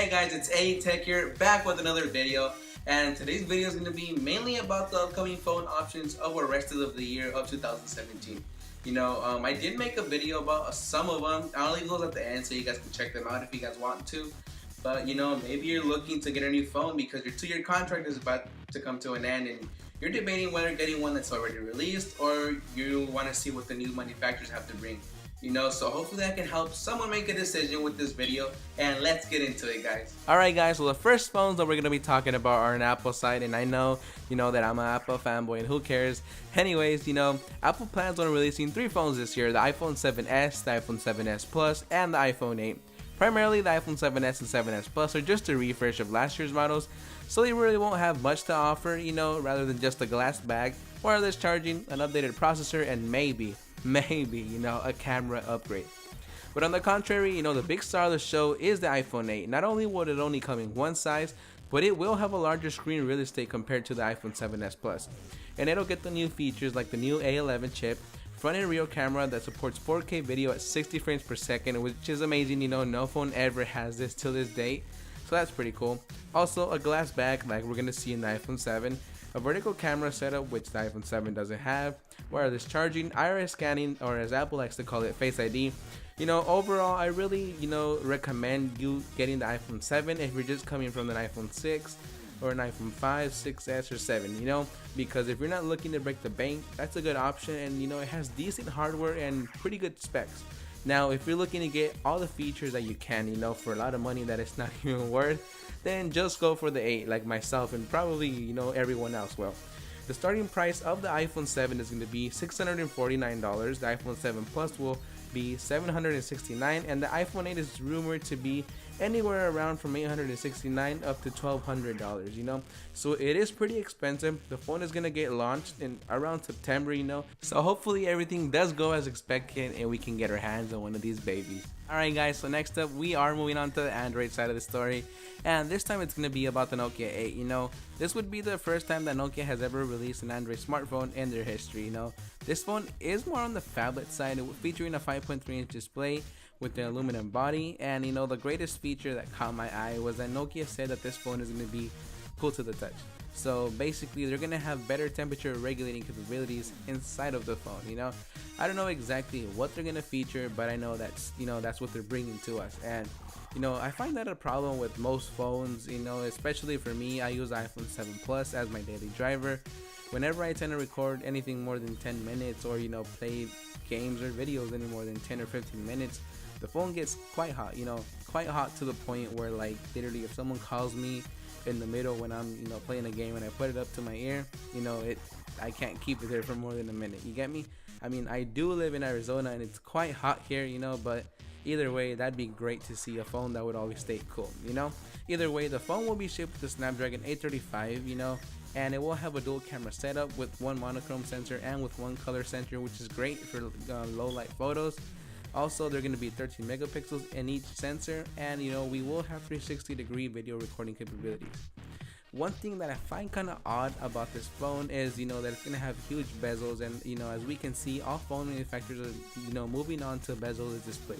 Hey guys, it's A Tech here, back with another video. And today's video is going to be mainly about the upcoming phone options of the rest of the year of 2017. I did make a video about some of them. I'll leave those at the end so you guys can check them out if you guys want to. But maybe you're looking to get a new phone because your 2-year contract is about to come to an end and you're debating whether getting one that's already released or you want to see what the new manufacturers have to bring. So hopefully I can help someone make a decision with this video, and let's get into it, guys. Alright guys, so the first phones that we're going to be talking about are an Apple side, and I know, that I'm an Apple fanboy and who cares. Anyways, Apple plans on releasing 3 phones this year: the iPhone 7s, the iPhone 7s Plus, and the iPhone 8. Primarily the iPhone 7s and 7s Plus are just a refresh of last year's models, so they really won't have much to offer, rather than just a glass bag, wireless charging, an updated processor, and maybe, a camera upgrade. But on the contrary, the big star of the show is the iPhone 8. Not only will it only come in one size, but it will have a larger screen real estate compared to the iPhone 7s Plus. And it'll get the new features like the new A11 chip, front and rear camera that supports 4K video at 60 frames per second, which is amazing. No phone ever has this till this date, so that's pretty cool. Also a glass back like we're gonna see in the iPhone 7, a vertical camera setup which the iPhone 7 doesn't have, wireless charging, iris scanning, or as Apple likes to call it, Face ID. Overall I really recommend you getting the iPhone 7 if you're just coming from an iPhone 6 or an iPhone 5, 6s, or 7, because if you're not looking to break the bank, that's a good option, and it has decent hardware and pretty good specs. Now if you're looking to get all the features that you can, for a lot of money that it's not even worth, then just go for the 8 like myself and probably everyone else will. The starting price of the iPhone 7 is going to be $649, the iPhone 7 Plus will be $769, and the iPhone 8 is rumored to be anywhere around from $869 up to $1,200, so it is pretty expensive. The phone is gonna get launched in around September, so hopefully everything does go as expected and we can get our hands on one of these babies. Alright guys, so next up we are moving on to the Android side of the story, and this time it's gonna be about the Nokia 8. This would be the first time that Nokia has ever released an Android smartphone in their history. This phone is more on the phablet side, featuring a 5.3-inch display with the aluminum body, and the greatest feature that caught my eye was that Nokia said that this phone is going to be cool to the touch. So basically they're going to have better temperature regulating capabilities inside of the phone. I don't know exactly what they're going to feature, but I know that's that's what they're bringing to us. And I find that a problem with most phones, especially for me. I use iPhone 7 Plus as my daily driver. Whenever I tend to record anything more than 10 minutes or play games or videos any more than 10 or 15 minutes, the phone gets quite hot, quite hot to the point where, like, literally if someone calls me in the middle when I'm playing a game and I put it up to my ear, I can't keep it there for more than a minute. You get me? I mean, I do live in Arizona and it's quite hot here, but either way, that'd be great to see a phone that would always stay cool. Either way, the phone will be shipped with the Snapdragon 835, and it will have a dual camera setup with one monochrome sensor and with one color sensor, which is great for low light photos. Also, they're going to be 13 megapixels in each sensor, and we will have 360-degree video recording capabilities. One thing that I find kind of odd about this phone is that it's going to have huge bezels, and as we can see, all phone manufacturers are moving on to bezel-less displays.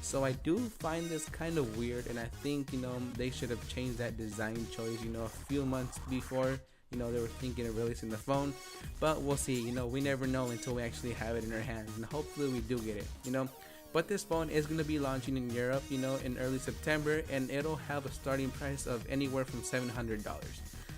So I do find this kind of weird, and I think they should have changed that design choice a few months before they were thinking of releasing the phone. But we'll see. We never know until we actually have it in our hands, and hopefully we do get it. But this phone is going to be launching in Europe in early September, and it'll have a starting price of anywhere from $700,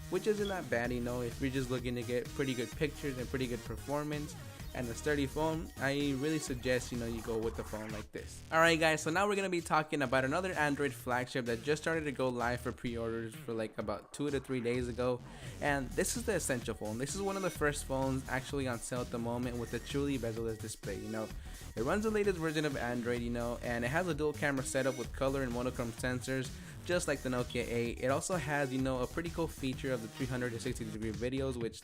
which isn't that bad. If you're just looking to get pretty good pictures and pretty good performance and a sturdy phone, I really suggest you go with the phone like this. Alright guys, so now we're gonna be talking about another Android flagship that just started to go live for pre-orders for like about 2 to 3 days ago, and this is the Essential phone. This is one of the first phones actually on sale at the moment with a truly bezel-less display. It runs the latest version of Android, and it has a dual camera setup with color and monochrome sensors, just like the Nokia 8. It also has a pretty cool feature of the 360-degree videos, which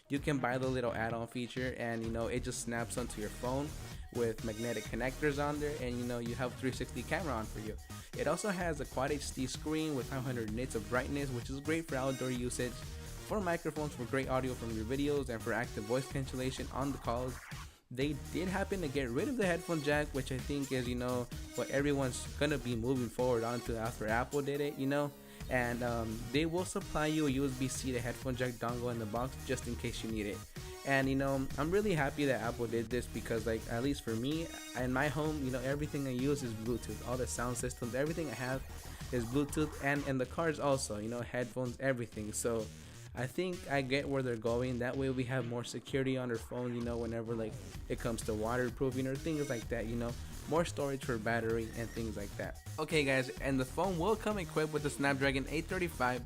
you can buy the little add-on feature, and it just snaps onto your phone with magnetic connectors on there, and you have 360 camera on for you. It also has a quad HD screen with 500 nits of brightness, which is great for outdoor usage, 4 microphones for great audio from your videos, and for active voice cancellation on the calls. they did happen to get rid of the headphone jack, which I think is, what everyone's gonna be moving forward onto after Apple did it. And they will supply you a USB-C to headphone jack dongle in the box just in case you need it. And I'm really happy that Apple did this because, like, at least for me in my home, everything I use is Bluetooth. All the sound systems, everything I have is Bluetooth, and in the cars also, headphones, everything. So I think I get where they're going. That way we have more security on our phone, whenever like it comes to waterproofing or things like that, more storage for battery and things like that. Okay guys, and the phone will come equipped with the Snapdragon 835,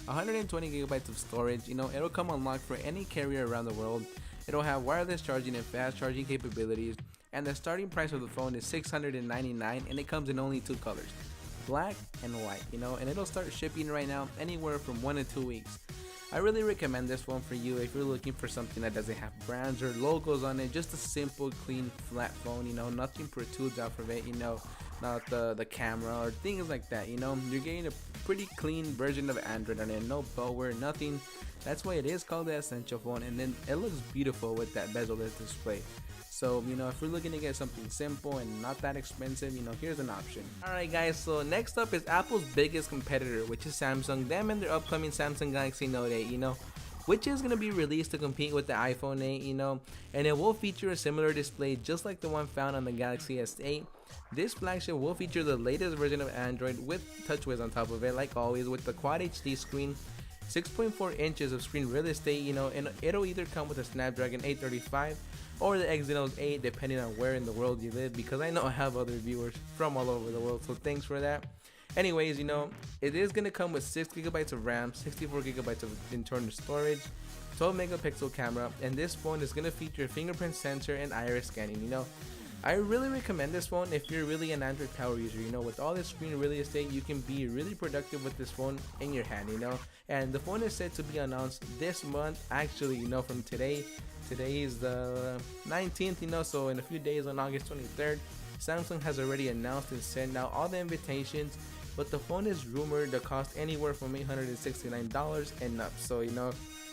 120 gigabytes of storage. It'll come unlocked for any carrier around the world. It'll have wireless charging and fast charging capabilities, and the starting price of the phone is $699, and it comes in only two colors, black and white, and it'll start shipping right now anywhere from 1 to 2 weeks. I really recommend this phone for you if you're looking for something that doesn't have brands or logos on it, just a simple, clean, flat phone, nothing protrudes out from it, not the camera or things like that, you're getting a pretty clean version of Android on it, no bloatware, nothing. That's why it is called the Essential phone, and then it looks beautiful with that bezel-less display. So, if we're looking to get something simple and not that expensive, here's an option. Alright guys, so next up is Apple's biggest competitor, which is Samsung. Them and their upcoming Samsung Galaxy Note 8, which is going to be released to compete with the iPhone 8, and it will feature a similar display just like the one found on the Galaxy S8. This flagship will feature the latest version of Android with TouchWiz on top of it, like always, with the Quad HD screen, 6.4 inches of screen real estate, and it'll either come with a Snapdragon 835 or the Exynos 8, depending on where in the world you live, because I know I have other viewers from all over the world, so thanks for that. Anyways, it is going to come with 6 gigabytes of RAM, 64 gigabytes of internal storage, 12 megapixel camera, and this phone is going to feature a fingerprint sensor and iris scanning. I really recommend this phone if you're really an Android power user. With all this screen real estate, you can be really productive with this phone in your hand, and the phone is set to be announced this month, actually, from today. Today is the 19th, so in a few days on August 23rd, Samsung has already announced and sent out all the invitations, but the phone is rumored to cost anywhere from $869 and up. So,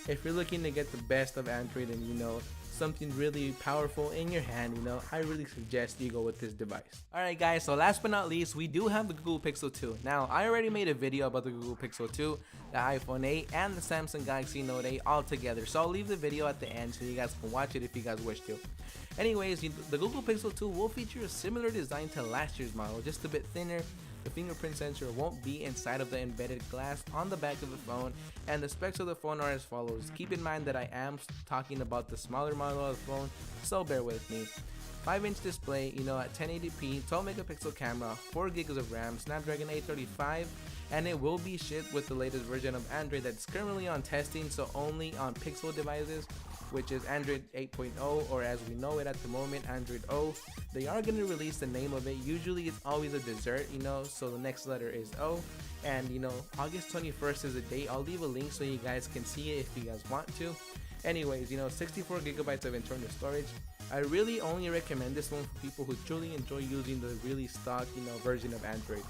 if you're looking to get the best of Android and, something really powerful in your hand, I really suggest you go with this device. Alright guys, so last but not least, we do have the Google Pixel 2. Now, I already made a video about the Google Pixel 2, the iPhone 8, and the Samsung Galaxy Note 8 all together, so I'll leave the video at the end so you guys can watch it if you guys wish to. Anyways, the Google Pixel 2 will feature a similar design to last year's model, just a bit thinner. The fingerprint sensor won't be inside of the embedded glass on the back of the phone, and the specs of the phone are as follows. Keep in mind that I am talking about the smaller model of the phone, so bear with me. 5-inch display, at 1080p, 12 megapixel camera, 4 gigs of RAM, Snapdragon 835, and it will be shipped with the latest version of Android that's currently on testing, so only on Pixel devices, which is Android 8.0, or as we know it at the moment, Android O. They are going to release the name of it. Usually it's always a dessert, so the next letter is O. And August 21st is the date. I'll leave a link so you guys can see it if you guys want to. Anyways, 64 gigabytes of internal storage. I really only recommend this one for people who truly enjoy using the really stock, version of Android.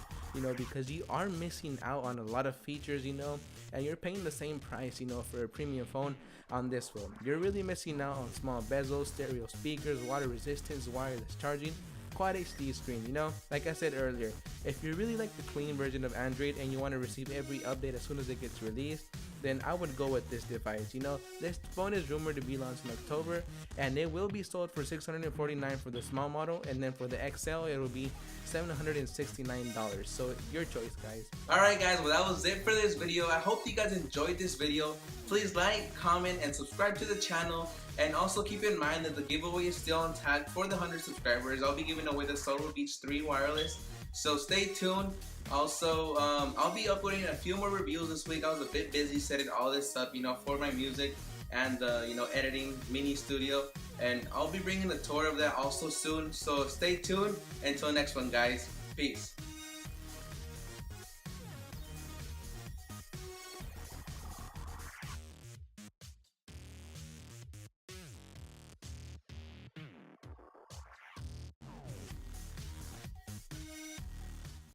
Because you are missing out on a lot of features, and you're paying the same price, for a premium phone on this phone. You're really missing out on small bezels, stereo speakers, water resistance, wireless charging, Quad HD screen, like I said earlier. If you really like the clean version of Android and you want to receive every update as soon as it gets released, then I would go with this device. This phone is rumored to be launched in October, and it will be sold for $649 for the small model, and then for the XL it will be $769. So your choice, guys. Alright guys, well that was it for this video. I hope you guys enjoyed this video. Please like, comment, and subscribe to the channel. And also keep in mind that the giveaway is still intact for the 100 subscribers. I'll be giving away the Solo Beats 3 wireless, so stay tuned. Also, I'll be uploading a few more reviews this week. I was a bit busy setting all this up, for my music and editing mini studio, and I'll be bringing a tour of that also soon. So stay tuned. Until next one, guys. Peace.